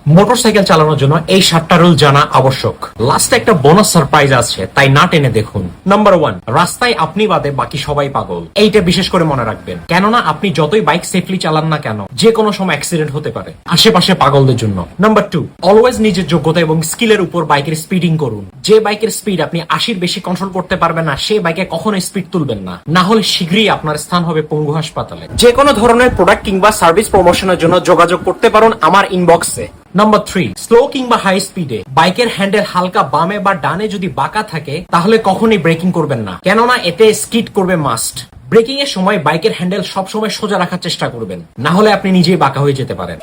Motorcycle চালানোর জন্য এই 7টা রুল জানা আবশ্যক। লাস্টে একটা বোনাস সারপ্রাইজ আছে, তাই না টেনে দেখুন। নাম্বার 1, রাস্তায় আপনি বাদে বাকি সবাই পাগল। এইটা বিশেষ করে মনে রাখবেন, কেননা আপনি যতই বাইক সেফলি চালান না কেন, যে কোনো সময় অ্যাক্সিডেন্ট হতে পারে আশেপাশে পাগলদের জন্য। নাম্বার 2, অলওয়েজ নিজের যোগ্যতা এবং স্কিলের উপর বাইকের স্পিডিং করুন। যে বাইকের স্পিড আপনি 80-র বেশি কন্ট্রোল করতে পারবেন না, সেই বাইকে কখনোই স্পিড তুলবেন না, না হলে শীঘ্রই আপনার স্থান হবে পঙ্গু হাসপাতালে। যে কোনো ধরনের প্রোডাক্ট কিংবা সার্ভিস প্রমোশনের জন্য যোগাযোগ করতে পারেন আমার ইনবক্সে। নাম্বার 3, স্লো কিংবা হাই স্পিডে বাইকের হ্যান্ডেল হালকা বামে বা ডানে যদি বাঁকা থাকে তাহলে কখনোই ব্রেকিং করবেন না, কেননা এতে স্কিড করবে মাস্ট। ব্রেকিং এর সময় বাইকের হ্যান্ডেল সবসময় সোজা রাখার চেষ্টা করবেন, না হলে আপনি নিজেই বাঁকা হয়ে যেতে পারেন।